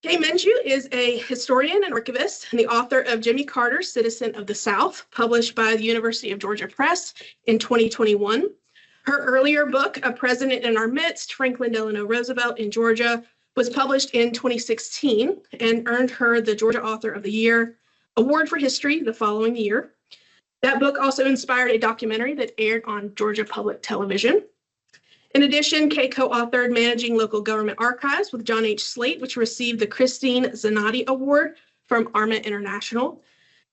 Kaye Minchew is a historian and archivist and the author of Jimmy Carter's Citizen of the South, published by the University of Georgia Press in 2021. Her earlier book, A President in Our Midst, Franklin Delano Roosevelt in Georgia, was published in 2016 and earned her the Georgia Author of the Year Award for History the following year. That book also inspired a documentary that aired on Georgia Public Television. In addition, Kaye co-authored Managing Local Government Archives with John H. Slate, which received the Christine Zanotti Award from ARMA International.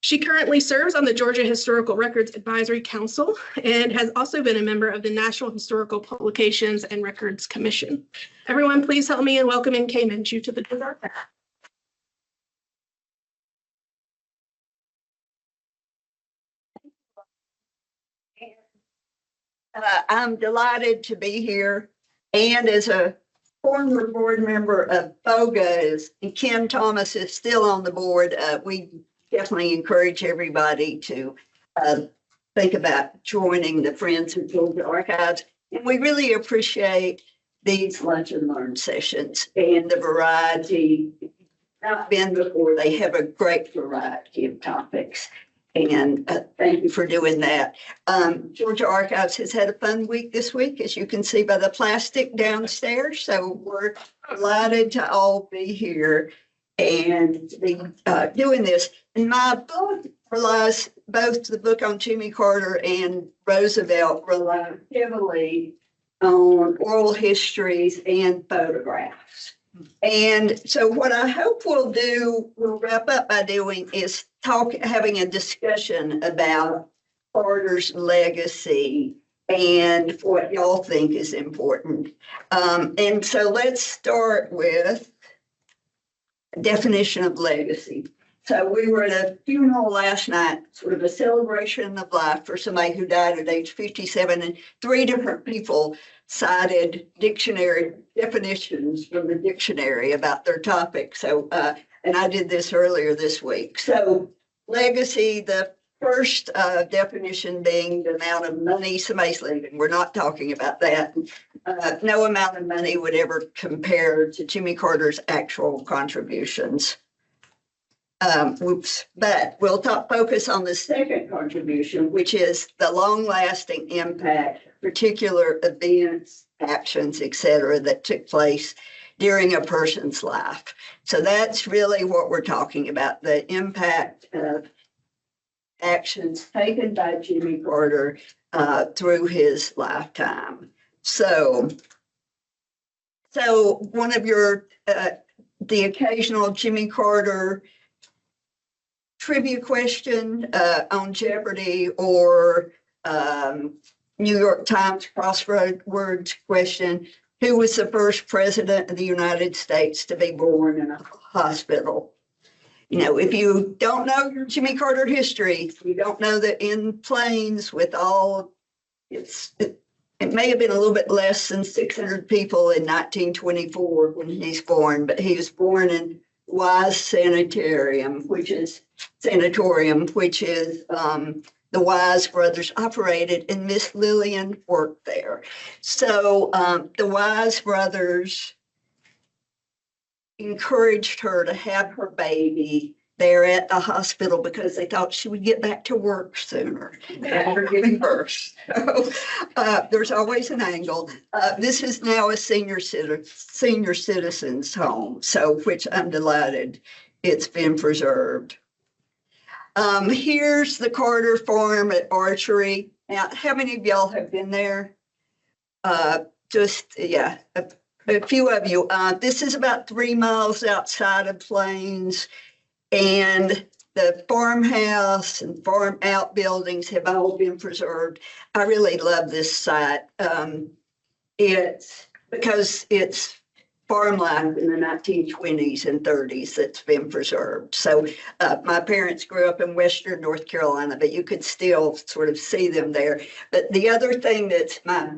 She currently serves on the Georgia Historical Records Advisory Council and has also been a member of the National Historical Publications and Records Commission. Everyone, please help me in welcoming Kaye Minchew to the Georgia Archive. I'm delighted to be here, and as a former board member of 𝘍𝘬𝘢, and Ken Thomas is still on the board, we definitely encourage everybody to think about joining the Friends of Georgia Archives. And we really appreciate these Lunch and Learn sessions and the variety. Not been before, they have a great variety of topics. And thank you for doing that. Georgia Archives has had a fun week this week, as you can see by the plastic downstairs. So we're delighted to all be here and be doing this. And my book relies, both the book on Jimmy Carter and Roosevelt rely heavily on oral histories and photographs. And so what I hope we'll wrap up by doing is having a discussion about Carter's legacy and what y'all think is important. And so let's start with a definition of legacy. So we were at a funeral last night, sort of a celebration of life for somebody who died at age 57, and 3 different people cited dictionary definitions from the dictionary about their topic. So, and I did this earlier this week. So legacy, the first definition being the amount of money somebody's leaving. We're not talking about that. No amount of money would ever compare to Jimmy Carter's actual contributions. But we'll focus on the second contribution, which is the long-lasting impact, particular events, actions, etc., that took place during a person's life. So that's really what we're talking about, the impact of actions taken by Jimmy Carter through his lifetime. So one of your, the occasional Jimmy Carter trivia question on Jeopardy or New York Times crosswords question: who was the first president of the United States to be born in a hospital? You know, if you don't know your Jimmy Carter history, you don't know that in Plains with all, it may have been a little bit less than 600 people in 1924 when he's born, but he was born in Wise Sanatorium, which is the Wise brothers operated, and Miss Lillian worked there. So the Wise brothers encouraged her to have her baby there at the hospital because they thought she would get back to work sooner after giving birth. So there's always an angle. This is now a senior citizens home, so which I'm delighted it's been preserved. Here's the Carter Farm at Archery. Now, how many of y'all have been there? A few of you. This is about 3 miles outside of Plains, and the farmhouse and farm outbuildings have all been preserved. I really love this site. It's because it's farm life in the 1920s and 30s that's been preserved. So my parents grew up in Western North Carolina, but you could still sort of see them there. But the other thing that's my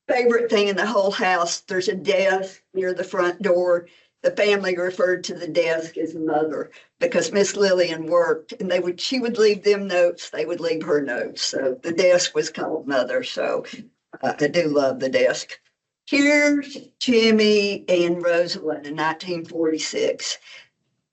favorite thing in the whole house, there's a desk near the front door. The family referred to the desk as Mother because Miss Lillian worked, and she would leave them notes, they would leave her notes. So the desk was called Mother. So I do love the desk. Here's Jimmy and Rosalind in 1946.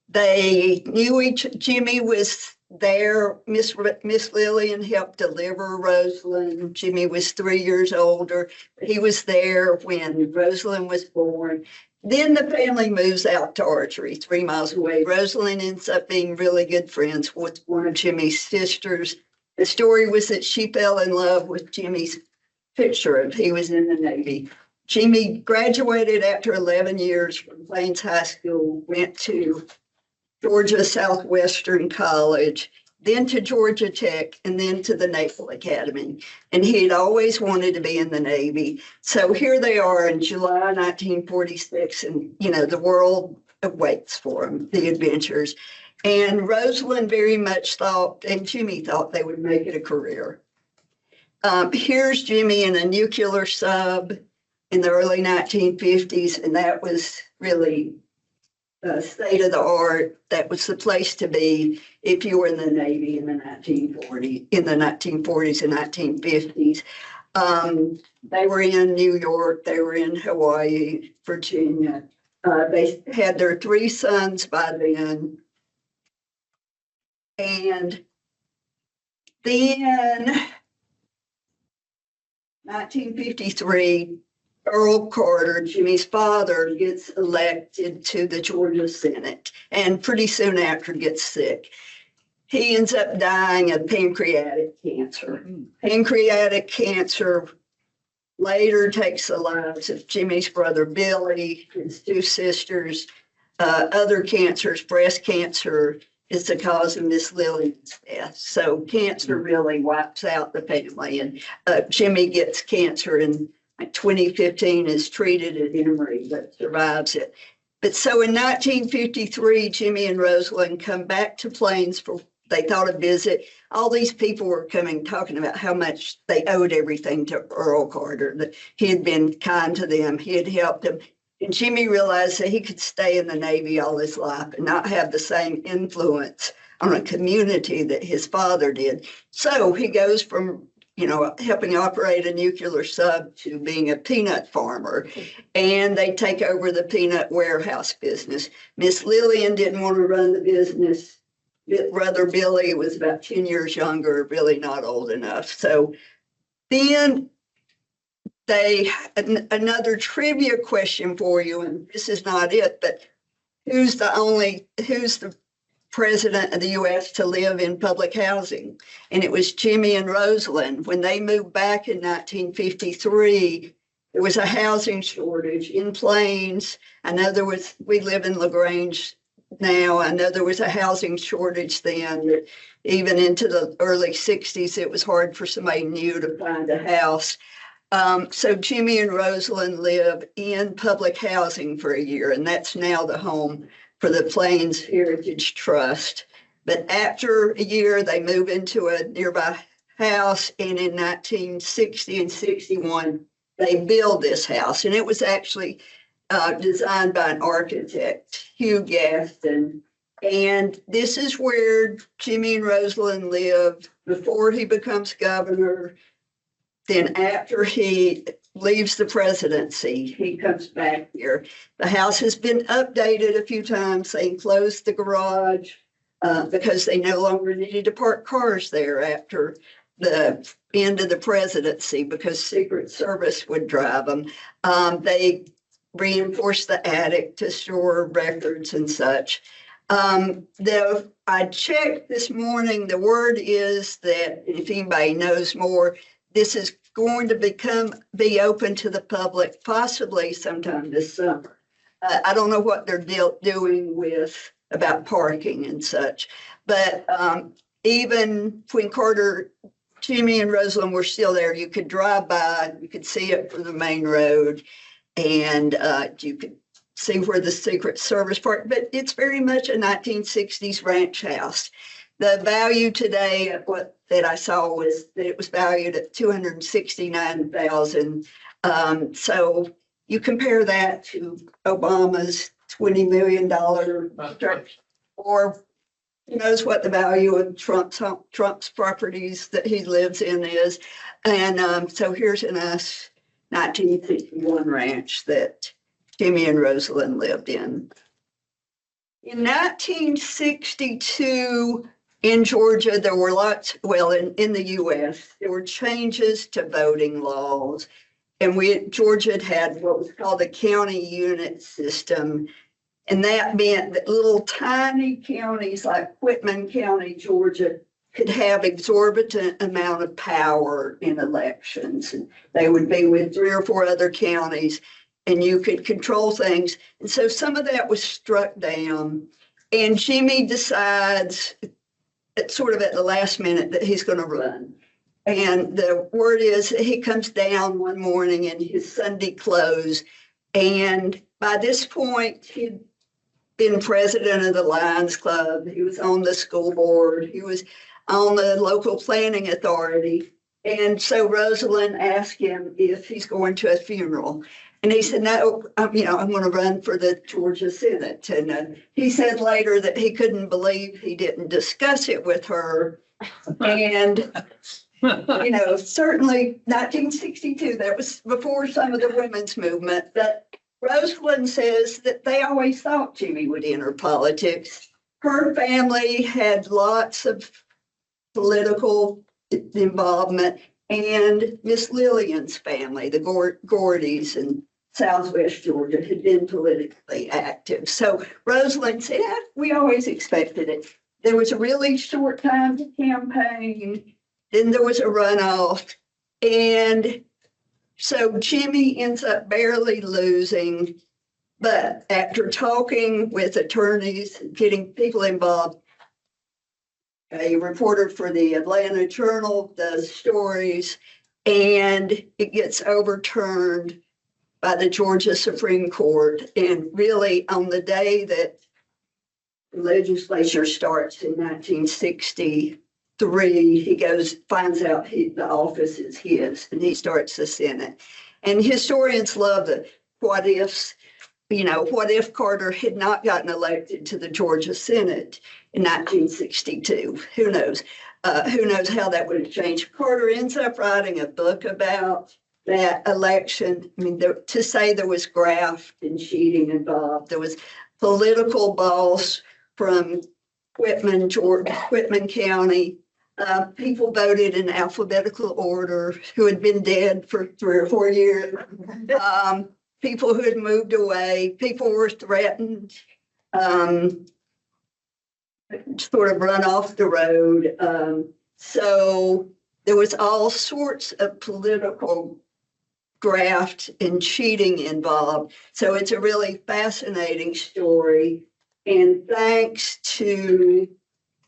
They knew Jimmy was there. Miss Lillian helped deliver Rosalind. Jimmy was 3 years older. He was there when Rosalind was born. Then the family moves out to Archery, 3 miles away. Rosalind ends up being really good friends with one of Jimmy's sisters. The story was that she fell in love with Jimmy's picture of he was in the Navy. Jimmy graduated after 11 years from Plains High School, went to Georgia Southwestern College, then to Georgia Tech, and then to the Naval Academy. And he'd always wanted to be in the Navy. So here they are in July 1946, and, the world awaits for them, the adventures. And Rosalind very much thought, and Jimmy thought they would make it a career. Here's Jimmy in a nuclear sub in the early 1950s, and that was really state of the art. That was the place to be if you were in the Navy in the 1940s and 1950s. They were in New York, they were in Hawaii, Virginia. They had their 3 sons by then. And then 1953, Earl Carter, Jimmy's father, gets elected to the Georgia Senate, and pretty soon after gets sick. He ends up dying of pancreatic cancer. Pancreatic cancer later takes the lives of Jimmy's brother Billy, his 2 sisters, other cancers. Breast cancer is the cause of Miss Lillian's death. So cancer really wipes out the family, and Jimmy gets cancer in 2015, is treated at Emory, but survives it. But so in 1953, Jimmy and Rosalind come back to Plains they thought a visit. All these people were coming, talking about how much they owed everything to Earl Carter, that he had been kind to them, he had helped them. And Jimmy realized that he could stay in the Navy all his life and not have the same influence on a community that his father did. So he goes from helping operate a nuclear sub to being a peanut farmer, and they take over the peanut warehouse business. Miss Lillian didn't want to run the business. Brother Billy was about 10 years younger, really not old enough. So then another trivia question for you, and this is not it, but who's the president of the U.S. to live in public housing? And it was Jimmy and Rosalind. When they moved back in 1953, there was a housing shortage in Plains. We live in LaGrange now. I know there was a housing shortage then, that even into the early 60s, it was hard for somebody new to find a house. So Jimmy and Rosalind live in public housing for a year, and that's now the home for the Plains Heritage Trust. But after a year, they move into a nearby house, and in 1960 and 61, they build this house. And it was actually designed by an architect, Hugh Gaston. And this is where Jimmy and Rosalind lived before he becomes governor. Then after he leaves the presidency, he comes back here. The house has been updated a few times. They enclosed the garage because they no longer needed to park cars there after the end of the presidency because Secret Service would drive them. They reinforced the attic to store records and such. I checked this morning, the word is that, if anybody knows more, this is going to be open to the public possibly sometime this summer. I don't know what they're doing about parking and such, but even when Jimmy and Rosalind were still there, you could drive by, you could see it from the main road, and you could see where the Secret Service parked, but it's very much a 1960s ranch house. The value today that I saw was that it was valued at $269,000. So you compare that to Obama's $20 million structure, or who knows what the value of Trump's properties that he lives in is. And so here's a nice 1961 ranch that Jimmy and Rosalind lived in. In 1962, in Georgia, there were lots, well, in the US, there were changes to voting laws. And Georgia had what was called the county unit system. And that meant that little tiny counties like Whitman County, Georgia, could have exorbitant amount of power in elections. And they would be with 3 or 4 other counties, and you could control things. And so some of that was struck down. And Jimmy decides, sort of at the last minute, that he's going to run. And the word is that he comes down one morning in his Sunday clothes. And by this point, he'd been president of the Lions Club. He was on the school board. He was on the local planning authority. And so Rosalind asked him if he's going to a funeral. And he said, no, I'm going to run for the Georgia Senate. And he said later that he couldn't believe he didn't discuss it with her. And, certainly 1962, that was before some of the women's movement. But Rosalind says that they always thought Jimmy would enter politics. Her family had lots of political involvement, and Miss Lillian's family, the Ghordys in Southwest Georgia, had been politically active. So Rosalind said, we always expected it. There was a really short time to campaign. Then there was a runoff. And so Jimmy ends up barely losing. But after talking with attorneys, getting people involved, a reporter for the Atlanta Journal does stories, and it gets overturned by the Georgia Supreme Court. And really, on the day that the legislature starts in 1963, he finds out the office is his, and he starts the Senate. And historians love the what ifs. What if Carter had not gotten elected to the Georgia Senate in 1962? Who knows? Who knows how that would have changed? Carter ends up writing a book about that election. I mean, to say there was graft and cheating involved, there was political boss from Whitman County. People voted in alphabetical order who had been dead for 3 or 4 years. People who had moved away, people were threatened, sort of run off the road. So there was all sorts of political graft and cheating involved. So it's a really fascinating story. And thanks to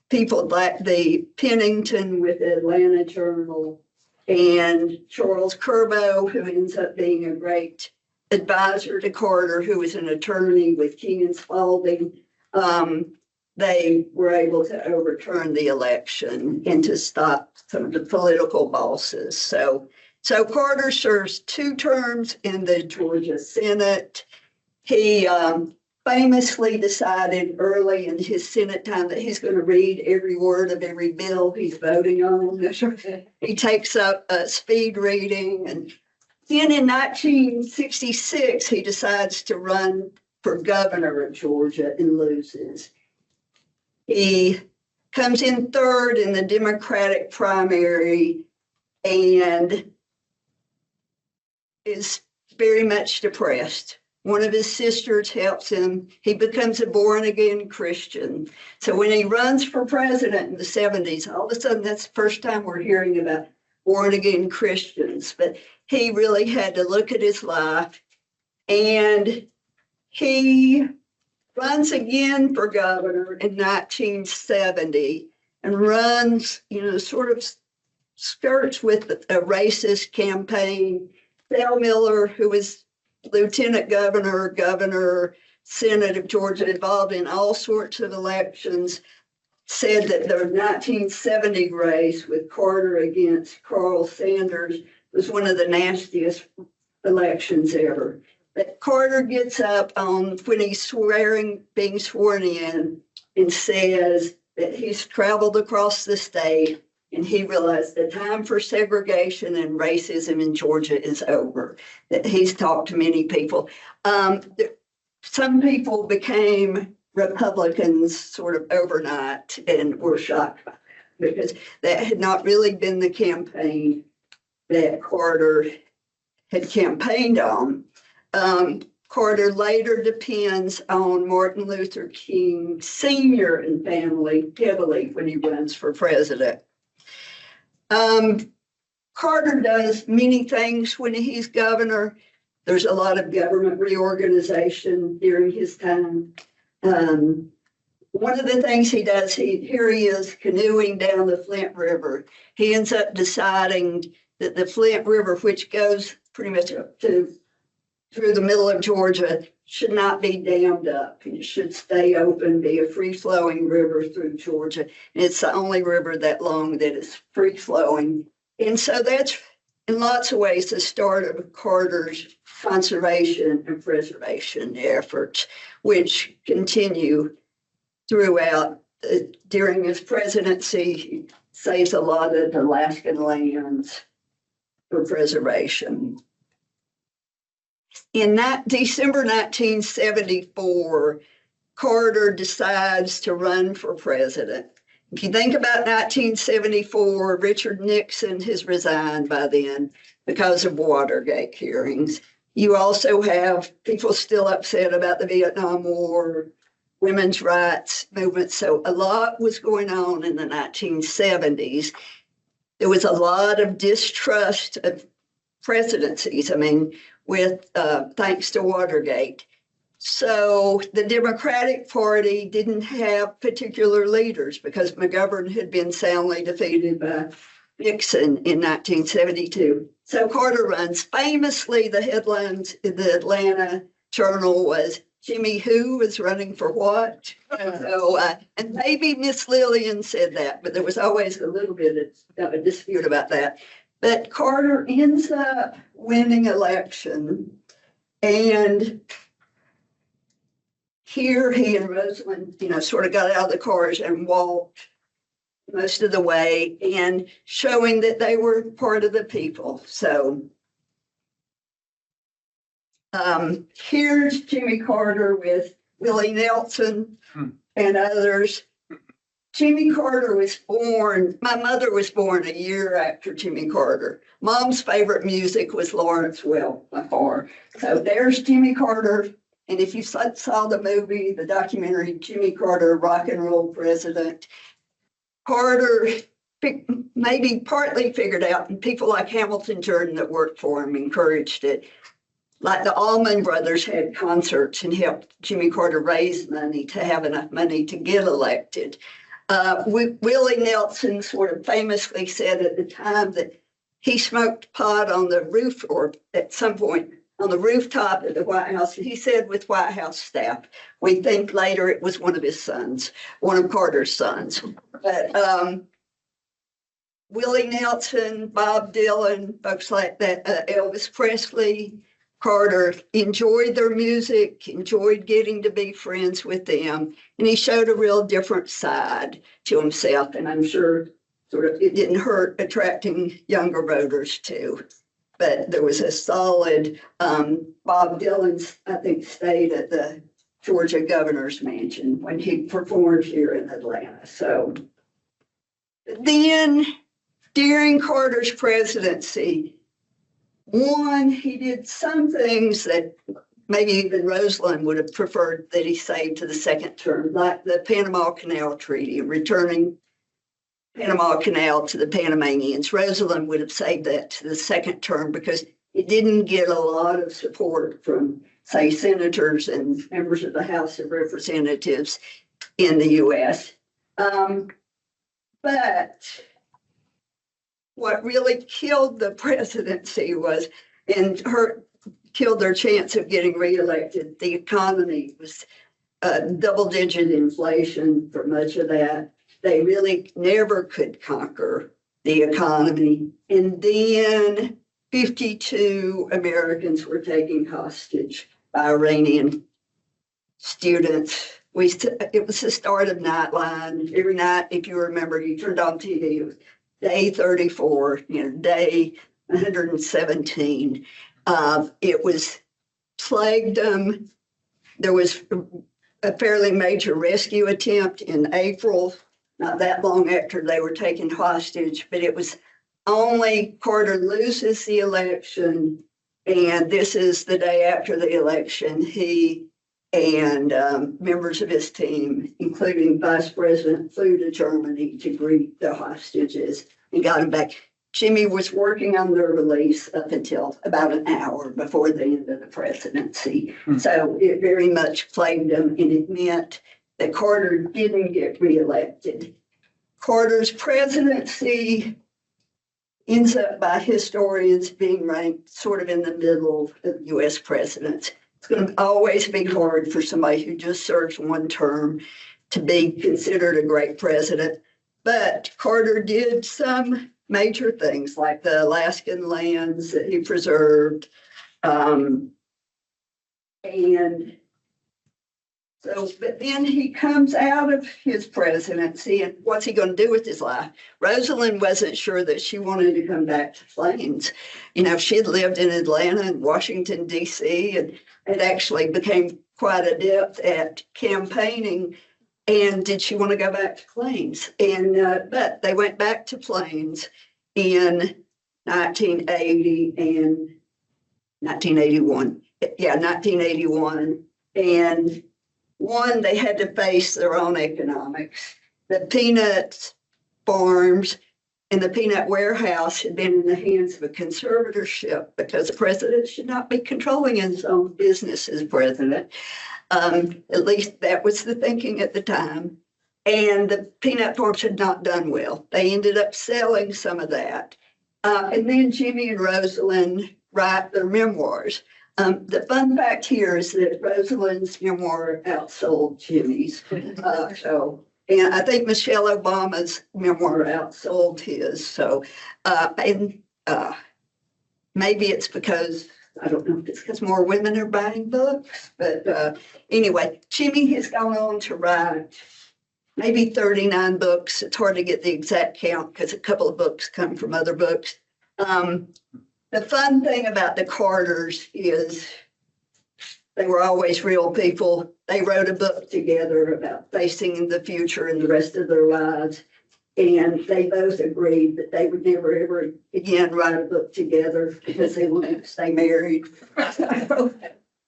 people like the Pennington with the Atlanta Journal and Charles Curbo, who ends up being a great advisor to Carter, who was an attorney with King and Spalding, they were able to overturn the election and to stop some of the political bosses. So Carter serves 2 terms in the Georgia Senate. He famously decided early in his Senate time that he's going to read every word of every bill he's voting on. He takes up speed reading. And then in 1966, he decides to run for governor of Georgia and loses. He comes in 3rd in the Democratic primary and is very much depressed. One of his sisters helps him. He becomes a born-again Christian. So when he runs for president in the 70s, all of a sudden, that's the first time we're hearing about born-again Christians. But he really had to look at his life. And he runs again for governor in 1970 and runs, sort of skirts with a racist campaign. Del Miller, who was lieutenant governor, Senate of Georgia, involved in all sorts of elections, said that the 1970 race with Carter against Carl Sanders was one of the nastiest elections ever. But Carter gets up when he's being sworn in, and says that he's traveled across the state and he realized the time for segregation and racism in Georgia is over, that he's talked to many people. Some people became Republicans sort of overnight and were shocked by that because that had not really been the campaign that Carter had campaigned on. Carter later depends on Martin Luther King Sr. and family heavily when he runs for president. Carter does many things when he's governor. There's a lot of government reorganization during his time. One of the things he does, here he is canoeing down the Flint River. He ends up deciding that the Flint River, which goes pretty much up to through the middle of Georgia, should not be dammed up. It should stay open, be a free-flowing river through Georgia. And it's the only river that long that is free-flowing. And so that's, in lots of ways, the start of Carter's conservation and preservation efforts, which continue throughout. During his presidency, he saves a lot of Alaskan lands for preservation. In December 1974, Carter decides to run for president. If you think about 1974, Richard Nixon has resigned by then because of Watergate hearings. You also have people still upset about the Vietnam War, women's rights movement. So a lot was going on in the 1970s. There was a lot of distrust of presidencies. I mean, with thanks to Watergate. So the Democratic Party didn't have particular leaders because McGovern had been soundly defeated by Nixon in 1972. So Carter runs. Famously, the headlines in the Atlanta Journal was Jimmy Who was running for what? So, and maybe Miss Lillian said that, but there was always a little bit of a dispute about that. But Carter ends up winning election, and here he and Rosalind, sort of got out of the cars and walked most of the way and showing that they were part of the people. So here's Jimmy Carter with Willie Nelson and others. Jimmy Carter was born, my mother was born a year after Jimmy Carter. Mom's favorite music was Lawrence Welk by far. So there's Jimmy Carter. And if you saw the movie, the documentary, Jimmy Carter, Rock and Roll President, Carter maybe partly figured out, and people like Hamilton Jordan that worked for him encouraged it. Like the Allman Brothers had concerts and helped Jimmy Carter raise money to have enough money to get elected. Willie Nelson sort of famously said at the time that he smoked pot on the roof, or at some point on the rooftop at the White House. He said with White House staff, we think later it was one of his sons, one of Carter's sons. But Willie Nelson, Bob Dylan, folks like that, Elvis Presley, Carter enjoyed their music, enjoyed getting to be friends with them, and he showed a real different side to himself. And I'm sure sort of it didn't hurt attracting younger voters too. But there was a solid, Bob Dylan, I think, stayed at the Georgia governor's mansion when he performed here in Atlanta. So then during Carter's presidency, one, he did some things that maybe even Rosalind would have preferred that he saved to the second term, like the Panama Canal Treaty, returning Panama Canal to the Panamanians. Rosalind would have saved that to the second term because it didn't get a lot of support from, say, senators and members of the House of Representatives in the U.S. But what really killed the presidency was, and killed their chance of getting reelected, the economy was double-digit inflation for much of that. They really never could conquer the economy. And then 52 Americans were taken hostage by Iranian students. It was the start of Nightline. Every night, if you remember, you turned on TV, it was day 34, day 117. It was plagued them. There was a fairly major rescue attempt in April, not that long after they were taken hostage, but it was only Carter loses the election, and this is the day after the election. He and members of his team, including Vice President, flew to Germany to greet the hostages and got them back. Jimmy was working on their release up until about an hour before the end of the presidency. So it very much plagued him, and it meant that Carter didn't get reelected. Carter's presidency ends up by historians being ranked sort of in the middle of U.S. presidents. It's going to always be hard for somebody who just serves one term to be considered a great president. But Carter did some major things like the Alaskan lands that he preserved. And so, but then he comes out of his presidency, and what's he going to do with his life? Rosalind wasn't sure that she wanted to come back to Plains. You know, she had lived in Atlanta and Washington, D.C., and it actually became quite adept at campaigning. And did she want to go back to Plains? And but they went back to Plains in 1980 and 1981. Yeah, 1981. And one, they had to face their own economics. The peanut farms and the peanut warehouse had been in the hands of a conservatorship because the president should not be controlling his own business as president. At least that was the thinking at the time. And the peanut farms had not done well. They ended up selling some of that. And then Jimmy and Rosalind write their memoirs. The fun fact here is that Rosalind's memoir outsold Jimmy's. And I think Michelle Obama's memoir outsold his. So, maybe it's because, I don't know if it's because more women are buying books, but anyway, Jimmy has gone on to write maybe 39 books. It's hard to get the exact count because a couple of books come from other books. The fun thing about the Carters is they were always real people. They wrote a book together about facing the future and the rest of their lives. And they both agreed that they would never, ever again write a book together because they wanted to stay married.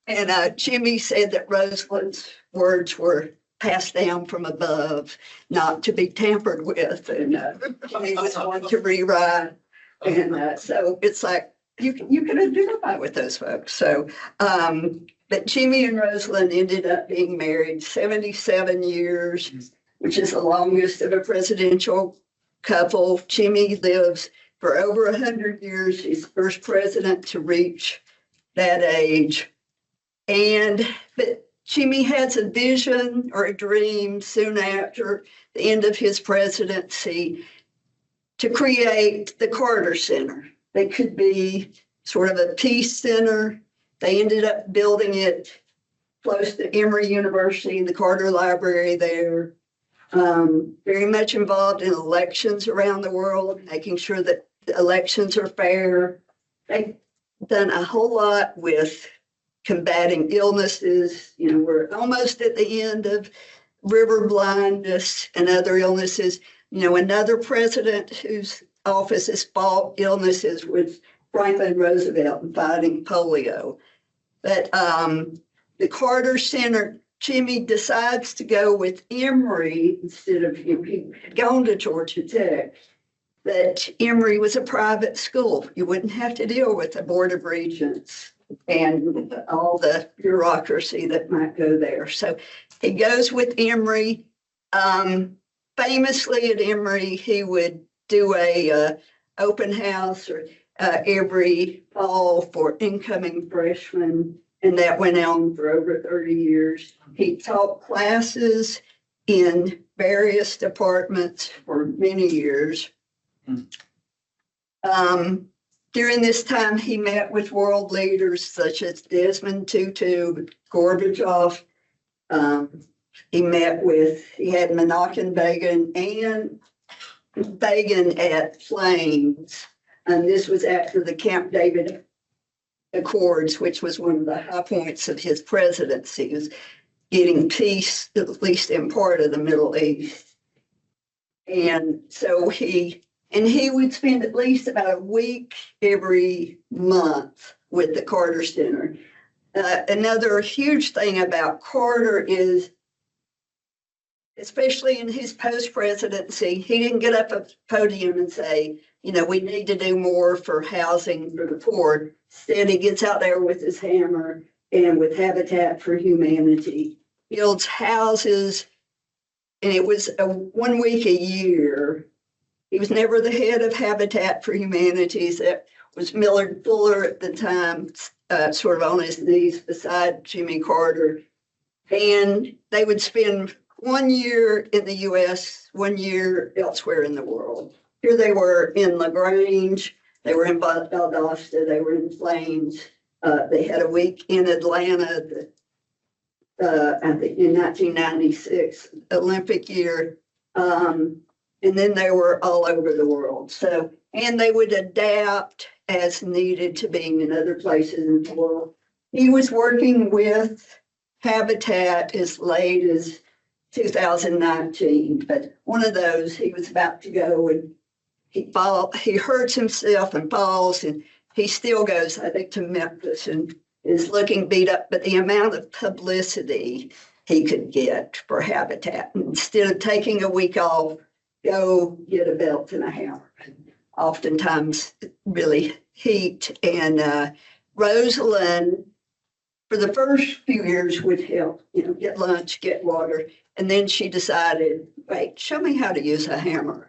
And Jimmy said that Rosalind's words were passed down from above, not to be tampered with. And Jimmy was one to rewrite. And so it's like, you can identify with those folks. So, but Jimmy and Rosalind ended up being married 77 years, which is the longest of a presidential couple. Jimmy lives for over 100 years. He's the first president to reach that age. But Jimmy has a vision or a dream soon after the end of his presidency to create the Carter Center. They could be sort of a peace center. They ended up building it close to Emory University, the Carter Library there. Very much involved in elections around the world, making sure that the elections are fair. They've done a whole lot with combating illnesses. You know, we're almost at the end of river blindness and other illnesses. You know, another president whose office has fought illnesses was Franklin Roosevelt in fighting polio. But the Carter Center, Jimmy decides to go with Emory instead of, he'd gone to Georgia Tech, that Emory was a private school. You wouldn't have to deal with the Board of Regents and all the bureaucracy that might go there. So he goes with Emory. Famously at Emory, he would do a open house or every fall for incoming freshmen, and that went on for over 30 years. He taught classes in various departments for many years. During this time, he met with world leaders such as Desmond Tutu, Gorbachev. He had Menachem Begin and Begin at Plains. And this was after the Camp David Accords, which was one of the high points of his presidency. getting peace, at least in part of the Middle East. And so he would spend at least about a week every month with the Carter Center. Another huge thing about Carter is, especially in his post-presidency, he didn't get up at the podium and say, we need to do more for housing for the poor. Instead, he gets out there with his hammer and with Habitat for Humanity, builds houses, and it was 1 week a year. He was never the head of Habitat for Humanity. That was Millard Fuller at the time, sort of on his knees beside Jimmy Carter. And they would spend 1 year in the US, 1 year elsewhere in the world. Here they were in LaGrange, they were in Valdosta, they were in Plains. They had a week in Atlanta in 1996, Olympic year. And then they were all over the world. So, and they would adapt as needed to being in other places in the world. He was working with Habitat as late as 2019, but one of those, he was about to go and he hurts himself and falls, and he still goes, I think, to Memphis and is looking beat up, but the amount of publicity he could get for Habitat, instead of taking a week off, go get a belt and a hammer. Oftentimes really heat. And Rosalind, for the first few years, would help, get lunch, get water. And then she decided, wait, show me how to use a hammer.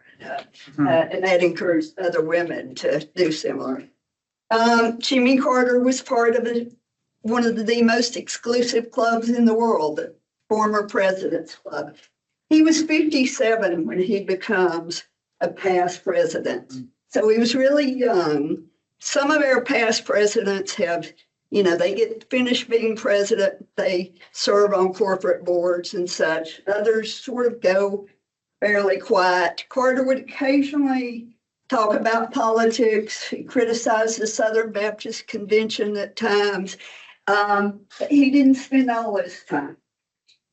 And that encouraged other women to do similar. Jimmy Carter was part of one of the most exclusive clubs in the world, the Former President's Club. He was 57 when he becomes a past president. So he was really young. Some of our past presidents have, they get finished being president, they serve on corporate boards and such. Others sort of go fairly quiet. Carter would occasionally talk about politics. He criticized the Southern Baptist Convention at times. But he didn't spend all his time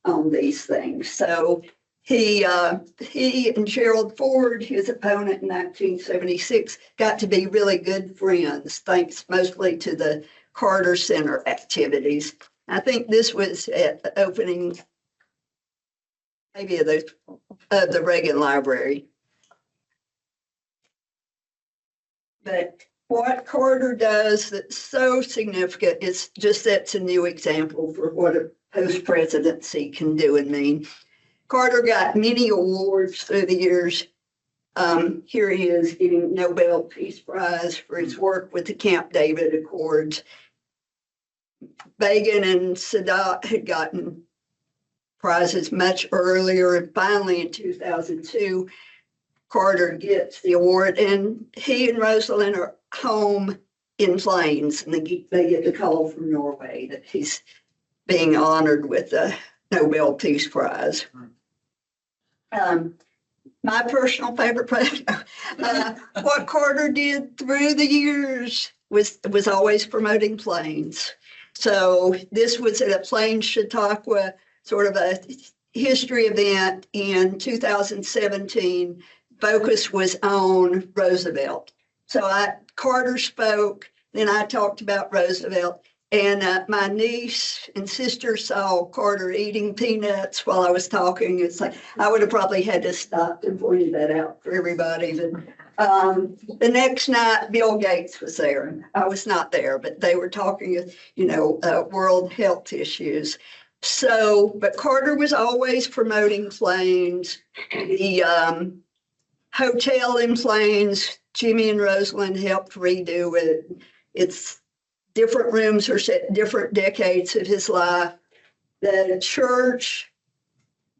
on these things. So he and Gerald Ford, his opponent in 1976, got to be really good friends, thanks mostly to the Carter Center activities. I think this was at the opening, maybe of the Reagan Library. But what Carter does that's so significant is just that's a new example for what a post-presidency can do and mean. Carter got many awards through the years. Here he is getting Nobel Peace Prize for his work with the Camp David Accords. Begin and Sadat had gotten prizes much earlier, and finally in 2002, Carter gets the award, and he and Rosalind are home in Plains, and they get the call from Norway that he's being honored with the Nobel Peace Prize. My personal favorite project, what Carter did through the years was always promoting Plains. So this was at a Plains Chautauqua, sort of a history event in 2017. Focus was on Roosevelt. So Carter spoke, then I talked about Roosevelt, and my niece and sister saw Carter eating peanuts while I was talking. It's like, I would have probably had to stop and pointed that out for everybody. But the next night, Bill Gates was there. I was not there, but they were talking, world health issues. So, but Carter was always promoting Plains. The hotel in Plains, Jimmy and Rosalind helped redo it. It's different rooms are set different decades of his life. The church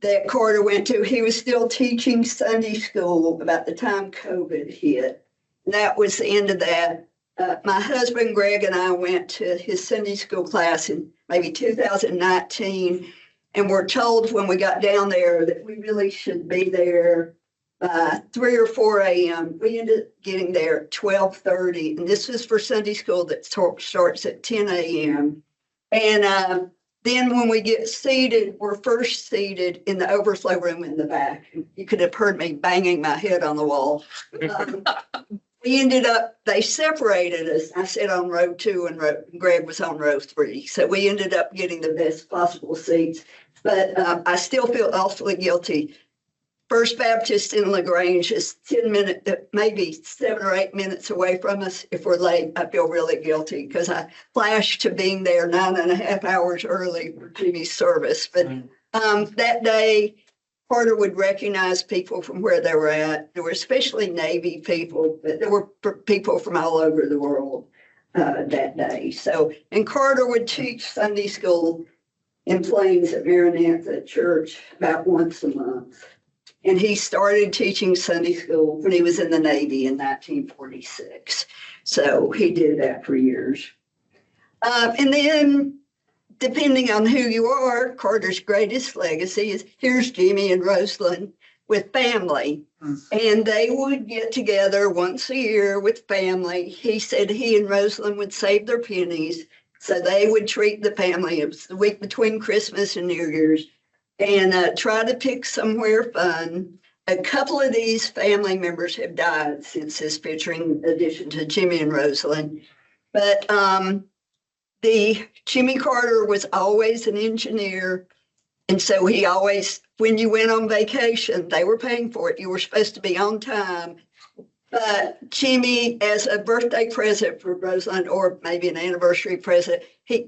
that Carter went to, he was still teaching Sunday school about the time COVID hit. And that was the end of that. My husband, Greg, and I went to his Sunday school class in maybe 2019, and were told when we got down there that we really should be there by 3 or 4 a.m. We ended up getting there at 12:30, and this is for Sunday school that starts at 10 a.m. And Then when we get seated, we're first seated in the overflow room in the back. You could have heard me banging my head on the wall. We ended up, they separated us. I sat on row 2 and Greg was on row 3. So we ended up getting the best possible seats. But I still feel awfully guilty. First Baptist in LaGrange is 10 minutes, maybe 7 or 8 minutes away from us. If we're late, I feel really guilty because I flashed to being there 9.5 hours early for Jimmy's service. But that day, Carter would recognize people from where they were at. There were especially Navy people, but there were people from all over the world that day. So, and Carter would teach Sunday school in Plains at Maranatha Church about once a month. And he started teaching Sunday school when he was in the Navy in 1946. So he did that for years. And then, depending on who you are, Carter's greatest legacy is here's Jimmy and Rosalind with family. And they would get together once a year with family. He said he and Rosalind would save their pennies. So they would treat the family. It was the week between Christmas and New Year's. And try to pick somewhere fun. A couple of these family members have died since this picture, in addition to Jimmy and Rosalind. But the Jimmy Carter was always an engineer. And so he always, when you went on vacation, they were paying for it. You were supposed to be on time. But Jimmy, as a birthday present for Rosalind, or maybe an anniversary present, he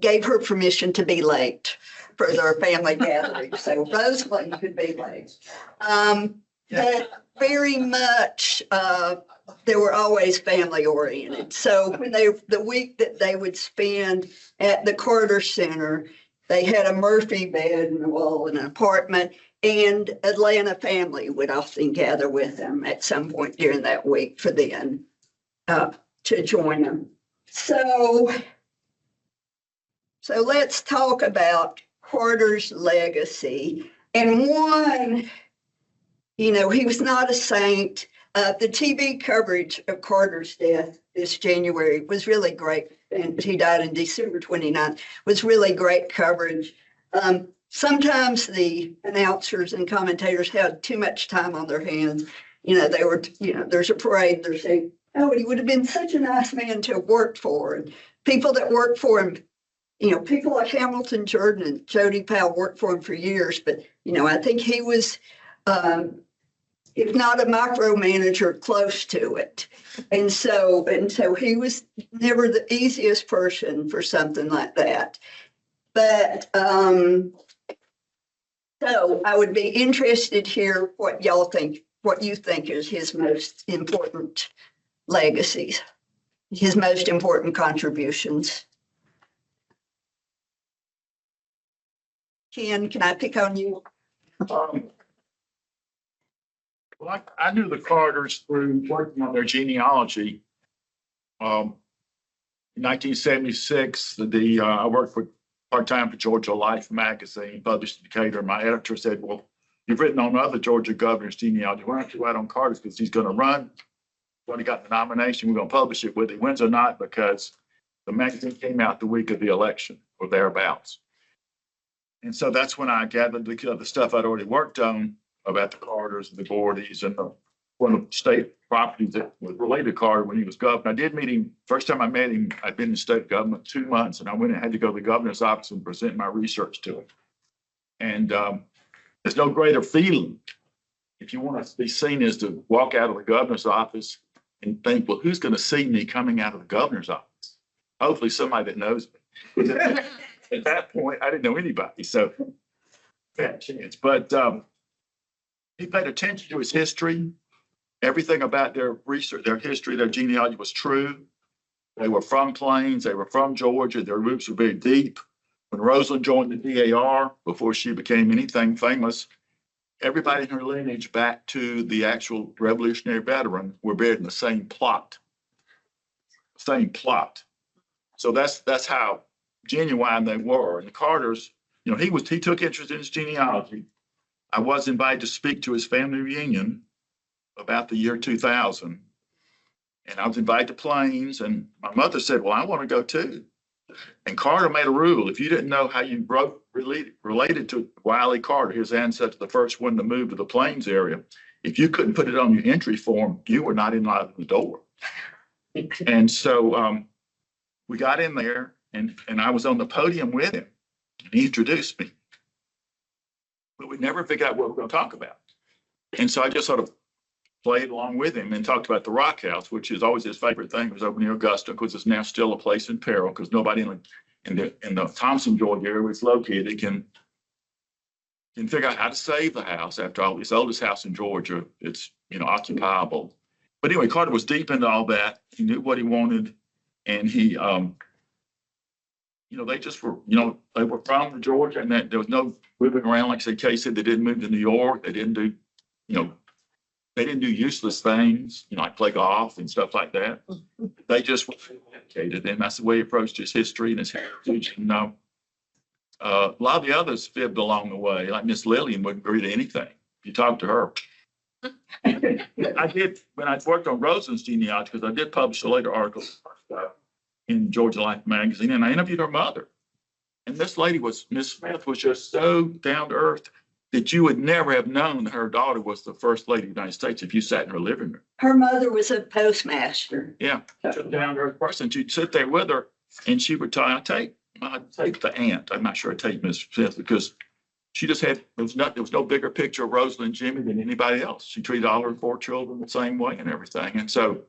gave her permission to be late for their family gathering. So Rosalind could be late. But very much, they were always family oriented. So when the week that they would spend at the Carter Center, they had a Murphy bed in the wall in an apartment, and Atlanta family would often gather with them at some point during that week for them to join them. So let's talk about Carter's legacy. And one, you know, he was not a saint. The TV coverage of Carter's death this January was really great. And he died in December 29th, was really great coverage. Sometimes the announcers and commentators had too much time on their hands. You know, they were, you know, there's a parade, they're saying, oh, he would have been such a nice man to have worked for. And people that worked for him, you know, people like Hamilton Jordan and Jody Powell worked for him for years, but, you know, I think he was, if not a micromanager, close to it. And so he was never the easiest person for something like that. But so I would be interested here what y'all think, what you think is his most important legacies, his most important contributions. Ken, can I pick on you? Well, I knew the Carters through working on their genealogy. In 1976, I worked part-time for Georgia Life magazine, published in Decatur. My editor said, well, you've written on other Georgia governors' genealogy. Why don't you write on Carter's? Because he's going to run. When he got the nomination, we're going to publish it whether he wins or not, because the magazine came out the week of the election or thereabouts. And so that's when I gathered the stuff I'd already worked on about the Carters, the Gordies, and one of the state properties that was related to Carter when he was governor. I did meet him. First time I met him, I'd been in state government 2 months, and I went and had to go to the governor's office and present my research to him. And there's no greater feeling, if you want to be seen, as to walk out of the governor's office and think, well, who's going to see me coming out of the governor's office? Hopefully somebody that knows me. At that point, I didn't know anybody, so bad chance. But he paid attention to his history. Everything about their research, their history, their genealogy was true. They were from Plains. They were from Georgia. Their roots were very deep. When Rosalind joined the DAR, before she became anything famous, everybody in her lineage back to the actual Revolutionary veteran were buried in the same plot. Same plot. So that's how genuine they were. And the Carters, you know, he took interest in his genealogy. I was invited to speak to his family reunion about the year 2000. And I was invited to Plains, and my mother said, well, I want to go too. And Carter made a rule. If you didn't know how you related to Wiley Carter, his ancestor, the first one to move to the Plains area, if you couldn't put it on your entry form, you were not allowed in the door. And so we got in there, and I was on the podium with him, and he introduced me. But we never figured out what we were going to talk about. And so I just sort of played along with him and talked about the Rock House, which is always his favorite thing. It was over near Augusta, because it's now still a place in peril, because nobody in the Thompson, Georgia area where it's located can figure out how to save the house after all. It's the oldest house in Georgia. It's, occupiable. But anyway, Carter was deep into all that. He knew what he wanted, and he, they just were, they were from Georgia, and that there was no moving around. Like I said, Kaye said they didn't move to New York. They didn't do, they didn't do useless things, like play golf and stuff like that. They just were educated, and that's the way he approached his history and his heritage. And a lot of the others fibbed along the way, like Miss Lillian wouldn't agree to anything. If you talk to her. I did, when I worked on Rosalind's genealogy, because I did publish a later article in Georgia Life magazine, and I interviewed her mother. And this lady Miss Smith was just so down to earth that you would never have known that her daughter was the first lady of the United States if you sat in her living room. Her mother was a postmaster. Yeah, such a down to earth person. You'd sit there with her, and she would tell you, I'd take the aunt. I'm not sure I'd take Miss Smith, because she just had, there was no bigger picture of Rosalind and Jimmy than anybody else. She treated all her 4 children the same way and everything. And so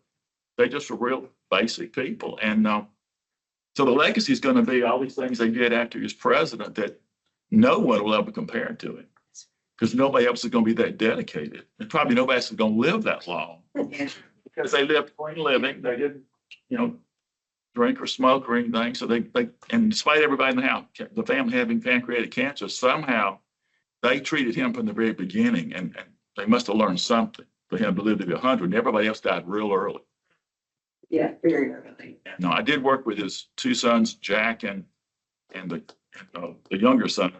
they just were real basic people. And so the legacy is going to be all these things they did after he was president that no one will ever compare to him, because nobody else is going to be that dedicated. And probably nobody else is going to live that long, because they lived clean living. They didn't, drink or smoke or anything. So they and despite everybody in the house, the family having pancreatic cancer, somehow they treated him from the very beginning, and they must have learned something for him to live to be 100. And everybody else died real early. Yeah, very early. No, I did work with his 2 sons, Jack and the younger son,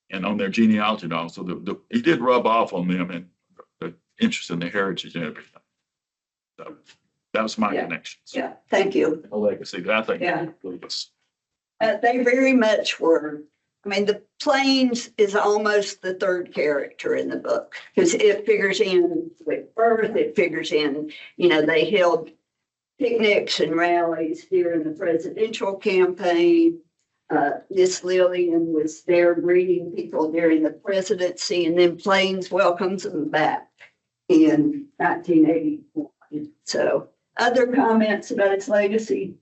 and on their genealogy and all. So he did rub off on them and the interest in their heritage and everything. So that was my connections. Yeah, thank you. A legacy that I think was. They very much were. I mean, the Plains is almost the third character in the book, because it figures in with birth. It figures in, they held picnics and rallies during the presidential campaign. Miss Lillian was there greeting people during the presidency, and then Plains welcomes them back in 1981. So, other comments about its legacy?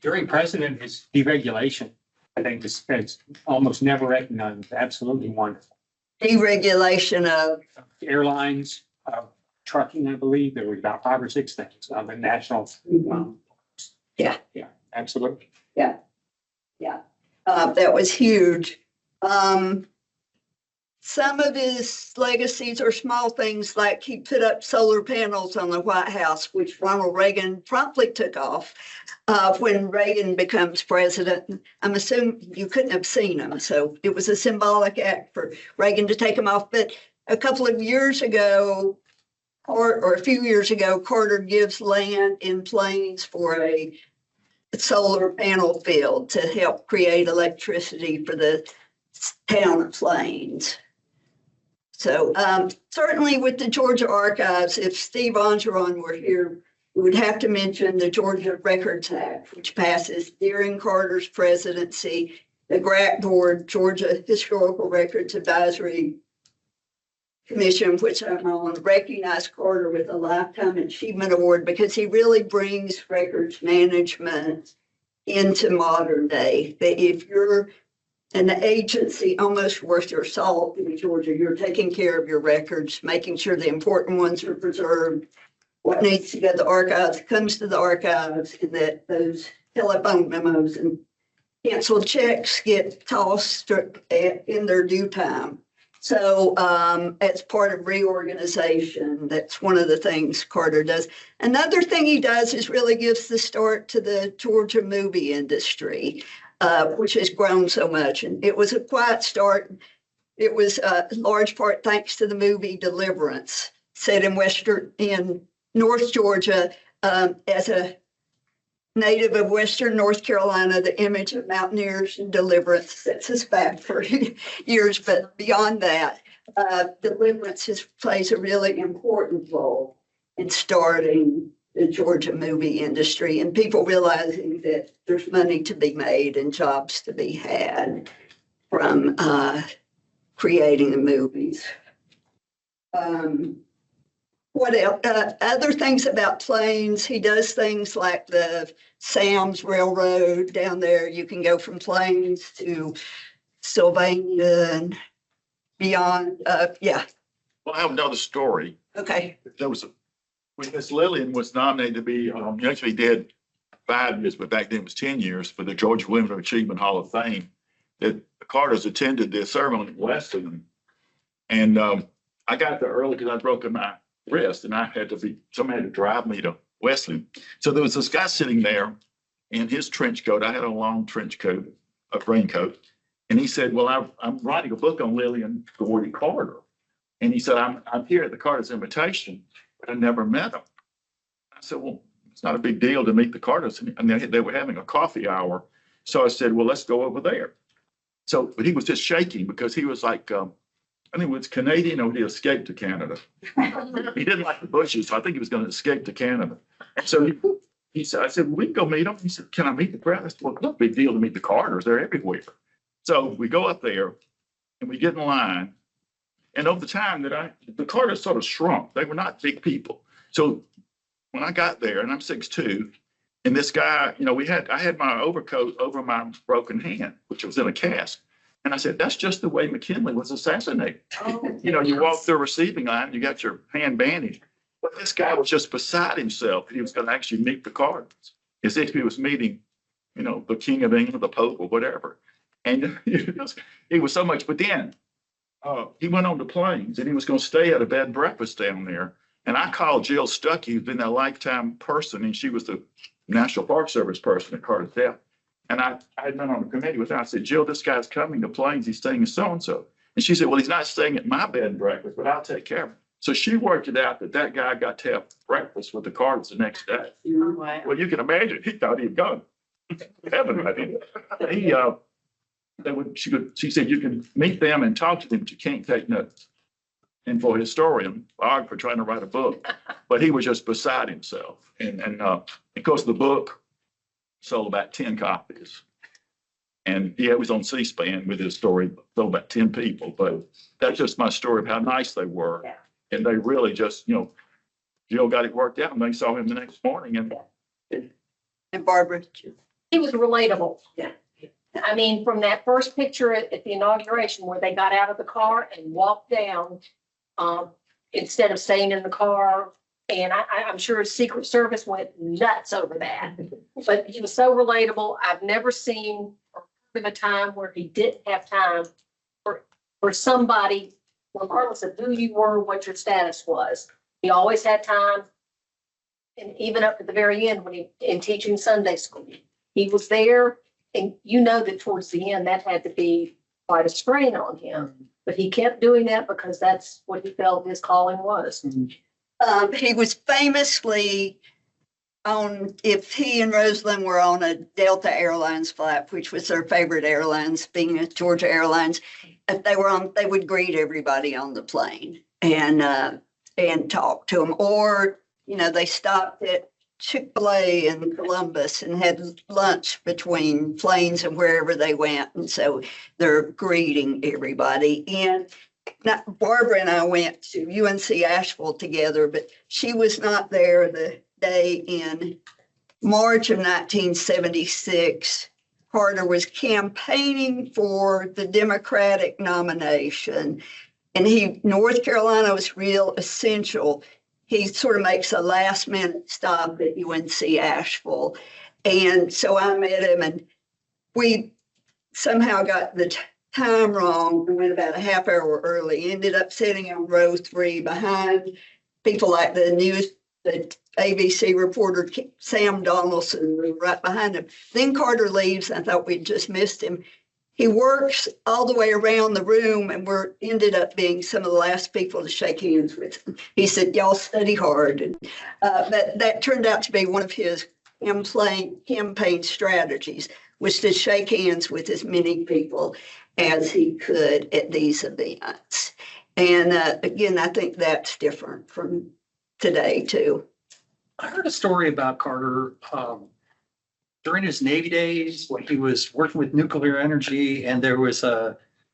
During president, his deregulation, I think, is almost never recognized. Absolutely wonderful. Deregulation of Airlines, trucking, I believe. There were about 5 or 6 things on the national. Yeah, absolutely. That was huge. Some of his legacies are small things, like he put up solar panels on the White House, which Ronald Reagan promptly took off when Reagan becomes president. I'm assuming you couldn't have seen them, so it was a symbolic act for Reagan to take them off. But a couple of years ago, or a few years ago, Carter gives land in Plains for a solar panel field to help create electricity for the town of Plains. So certainly with the Georgia Archives, if Steve Angeron were here, we would have to mention the Georgia Records Act, which passes during Carter's presidency. The GRAC Board, Georgia Historical Records Advisory Commission, which I'm on, recognized Carter with a Lifetime Achievement Award, because he really brings records management into modern day. That if you're an agency almost worth your salt in Georgia, you're taking care of your records, making sure the important ones are preserved. What needs to go to the archives comes to the archives, and that those telephone memos and canceled checks get tossed in their due time. So as part of reorganization, that's one of the things Carter does. Another thing he does is really gives the start to the Georgia movie industry, which has grown so much. And it was a quiet start. It was in large part thanks to the movie Deliverance, set in North Georgia, as a native of Western North Carolina, the image of mountaineers and deliverance sets us back for years. But beyond that, deliverance plays a really important role in starting the Georgia movie industry and people realizing that there's money to be made and jobs to be had from creating the movies. What else? Other things about Plains, he does things like the Sam's Railroad down there. You can go from Plains to Sylvania and beyond. Yeah. Well, I have another story. Okay. There was when Miss Lillian was nominated to be, actually did 5 years, but back then it was 10 years for the Georgia Women of Achievement Hall of Fame, that the Carters attended the ceremony in Wesleyan. And I got there early because I'd broken my wrist and somebody had to drive me to Wesleyan. So there was this guy sitting there in his trench coat. I had a long trench coat, a raincoat. And he said, well, I'm writing a book on Lillian Gordy Carter. And he said, I'm here at the Carter's invitation, but I never met him. I said, well, it's not a big deal to meet the Carters. And they were having a coffee hour. So I said, well, let's go over there. So, but he was just shaking because he was like, I think it was Canadian or he escaped to Canada. He didn't like the Bushes, so I think he was going to escape to Canada. And so he said, I said, well, we can go meet him. He said, can I meet the crowd? I said, well, no big deal to meet the Carters. They're everywhere. So we go up there and we get in line. And over the time the Carters sort of shrunk. They were not big people. So when I got there, and I'm 6'2", and this guy, I had my overcoat over my broken hand, which was in a cast. And I said, that's just the way McKinley was assassinated. Oh, You walk through a receiving line, you got your hand bandaged. But this guy was just beside himself. He was going to actually meet the Carters as if he was meeting, the King of England, the Pope, or whatever. And it was so much. But then he went on to Plains and he was going to stay at a bed and breakfast down there. And I called Jill Stuckey, who's been a lifetime person, and she was the National Park Service person at Carter's death. And I had been on the committee with her. I said, Jill, this guy's coming to Plains. He's staying in so-and-so. And she said, well, he's not staying at my bed and breakfast, but I'll take care of him. So she worked it out that guy got to have breakfast with the Carters the next day. wow. Well, you can imagine, he thought he'd gone heaven. I think. She said, you can meet them and talk to them, but you can't take notes. And for a historian, biographer trying to write a book, but he was just beside himself. And of course, the book sold about 10 copies. And it was on C-SPAN with his story, sold about 10 people. But that's just my story of how nice they were. Yeah. And they really just, Jill got it worked out and they saw him the next morning. And Barbara. He was relatable. Yeah. I mean, from that first picture at the inauguration where they got out of the car and walked down, instead of staying in the car. And I'm sure Secret Service went nuts over that. But he was so relatable. I've never seen or heard of a time where he didn't have time for somebody, regardless of who you were, what your status was. He always had time. And even up at the very end when in teaching Sunday school, he was there. And that towards the end, that had to be quite a strain on him. But he kept doing that because that's what he felt his calling was. He was famously if he and Rosalind were on a Delta Airlines flight, which was their favorite airlines, being a Georgia Airlines, if they were on, they would greet everybody on the plane and talk to them. Or, they stopped at Chick-fil-A in Columbus and had lunch between planes and wherever they went. And so they're greeting everybody. And Barbara and I went to UNC Asheville together, but she was not there the day in March of 1976. Carter was campaigning for the Democratic nomination, and North Carolina was real essential. He sort of makes a last minute stop at UNC Asheville. And so I met him and we somehow got the time wrong. We went about a half hour early, ended up sitting on row 3 behind people like the ABC reporter, Sam Donaldson, right behind him. Then Carter leaves. And I thought we'd just missed him. He works all the way around the room and ended up being some of the last people to shake hands with him. He said, y'all study hard. And that turned out to be one of his campaign strategies was to shake hands with as many people as he could at these events. And again, I think that's different from today too. I heard a story about Carter during his Navy days when he was working with nuclear energy, and there was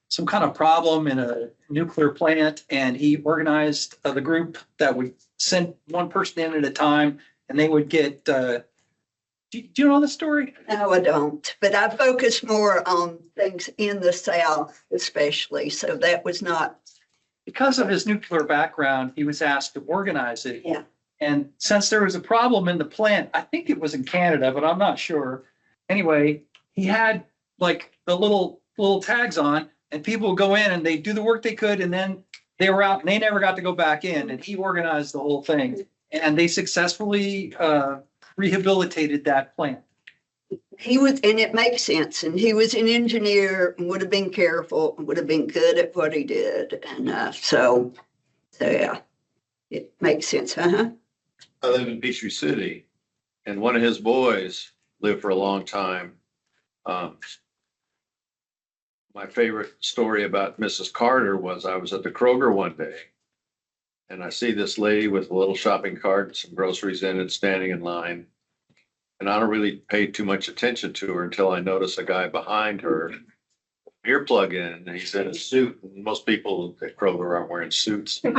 some kind of problem in a nuclear plant, and he organized the group that would send one person in at a time, and they would get. Do you know the story? No, I don't. But I focus more on things in the South, especially. So that was not. Because of his nuclear background, he was asked to organize it. Yeah. And since there was a problem in the plant, I think it was in Canada, but I'm not sure. Anyway, he had like the little tags on, and people would go in and they do the work they could, and then they were out and they never got to go back in. And he organized the whole thing, and they successfully rehabilitated that plant. He was, and it makes sense. And he was an engineer and would have been careful and would have been good at what he did. And so yeah, it makes sense. I live in Peachtree City, and one of his boys lived for a long time. My favorite story about Mrs. Carter was I was at the Kroger one day, and I see this lady with a little shopping cart and some groceries in it, standing in line. And I don't really pay too much attention to her until I notice a guy behind her, earplug in, and he's in a suit. And most people at Kroger aren't wearing suits. Today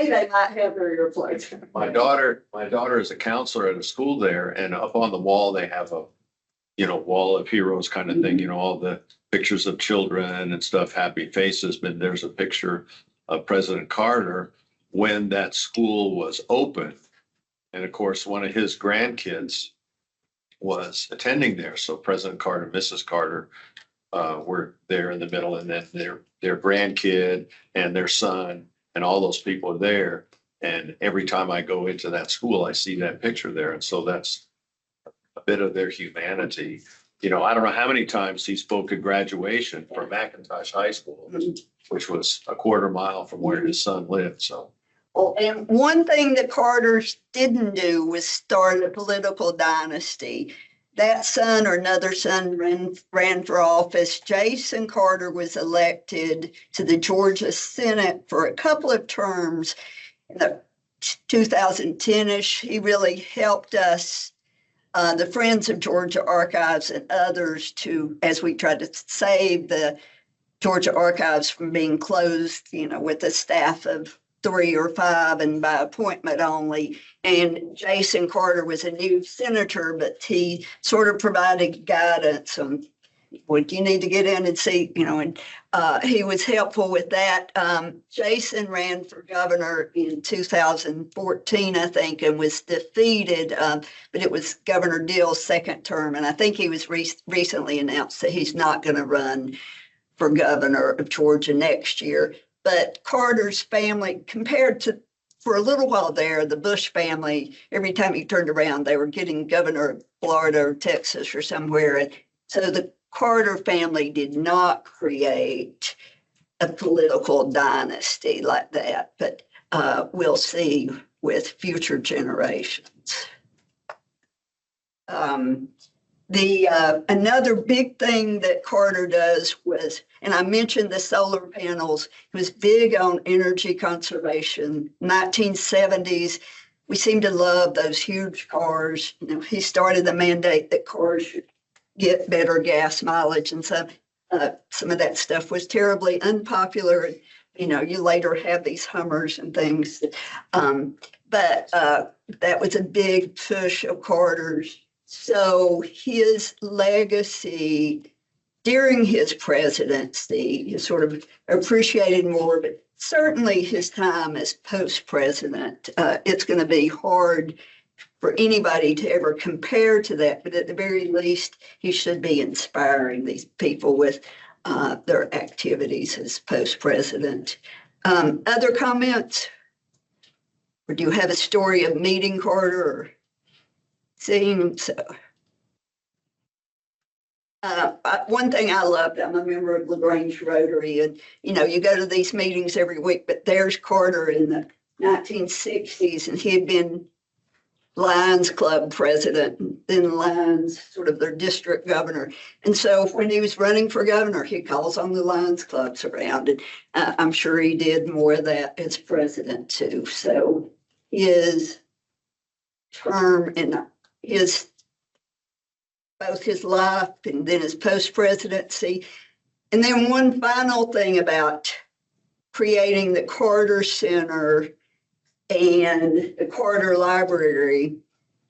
they might have their earplugs. My daughter is a counselor at a school there, and up on the wall, they have a, wall of heroes kind of thing, all the pictures of children and stuff, happy faces. But there's a picture of President Carter when that school was open. And of course, one of his grandkids was attending there. So President Carter and Mrs. Carter were there in the middle, and then their grandkid and their son and all those people are there. And every time I go into that school, I see that picture there. And so that's a bit of their humanity. I don't know how many times he spoke at graduation for McIntosh High School, which was a quarter mile from where his son lived. So. Well, and one thing that Carter's didn't do was start a political dynasty. That son or another son ran for office. Jason Carter was elected to the Georgia Senate for a couple of terms in the 2010-ish. He really helped us, the Friends of Georgia Archives and others, as we tried to save the Georgia Archives from being closed, with a staff of 3 or 5 and by appointment only. And Jason Carter was a new senator, but he sort of provided guidance on what you need to get in and see, and he was helpful with that. Jason ran for governor in 2014, I think, and was defeated, but it was Governor Dill's second term. And I think he was recently announced that he's not going to run for governor of Georgia next year. But Carter's family, compared to, for a little while there, the Bush family, every time he turned around, they were getting governor of Florida or Texas or somewhere. And so the Carter family did not create a political dynasty like that, but we'll see with future generations. Another big thing that Carter does was, and I mentioned the solar panels, he was big on energy conservation. 1970s, we seem to love those huge cars. He started the mandate that cars should get better gas mileage, and some of that stuff was terribly unpopular. You later have these Hummers and things, but that was a big push of Carter's. So his legacy during his presidency is sort of appreciated more, but certainly his time as post-president, it's going to be hard for anybody to ever compare to that. But at the very least, he should be inspiring these people with their activities as post-president. Other comments? Or do you have a story of meeting Carter or seeing him? So, one thing I loved, I'm a member of LaGrange Rotary, and you go to these meetings every week, but there's Carter in the 1960s, and he had been Lions Club president, and then Lions, sort of their district governor. And so when he was running for governor, he calls on the Lions clubs around, and I'm sure he did more of that as president too. So his term and both his life and then his post-presidency. And then one final thing about creating the Carter Center and the Carter Library.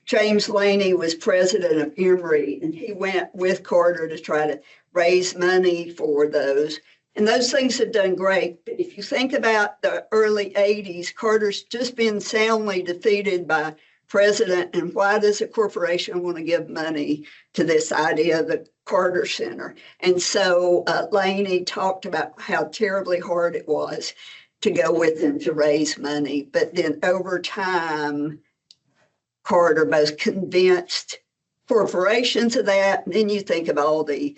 James Laney was president of Emory, and he went with Carter to try to raise money for those. And those things have done great. But if you think about the early 80s, Carter's just been soundly defeated by president. And why does a corporation want to give money to this idea of the Carter Center? And so Laney talked about how terribly hard it was to go with him to raise money. But then over time, Carter both convinced corporations of that. And then you think of all the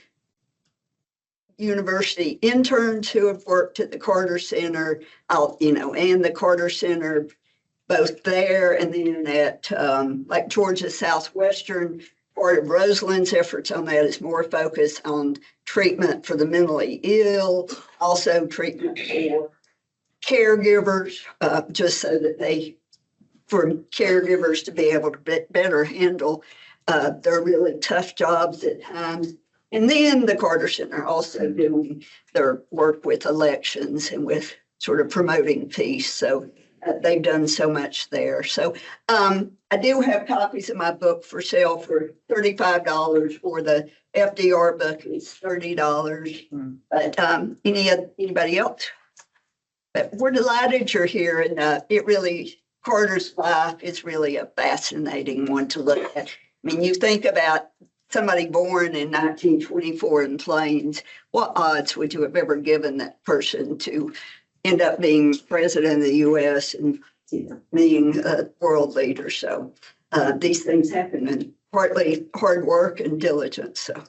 university interns who have worked at the Carter Center, and the Carter Center, both there and then at like Georgia Southwestern. Part of Rosalind's efforts on that is more focused on treatment for the mentally ill, also treatment for caregivers, just so that for caregivers to be able to better handle their really tough jobs at times. And then the Carter Center also doing their work with elections and with sort of promoting peace. So they've done so much there. So I do have copies of my book for sale for $35, or the FDR book is $30. But anybody else? But we're delighted you're here, and Carter's life is really a fascinating one to look at. I mean, you think about somebody born in 1924 in Plains, what odds would you have ever given that person to end up being president of the U.S. and being a world leader? So these things happen, and partly hard work and diligence. So.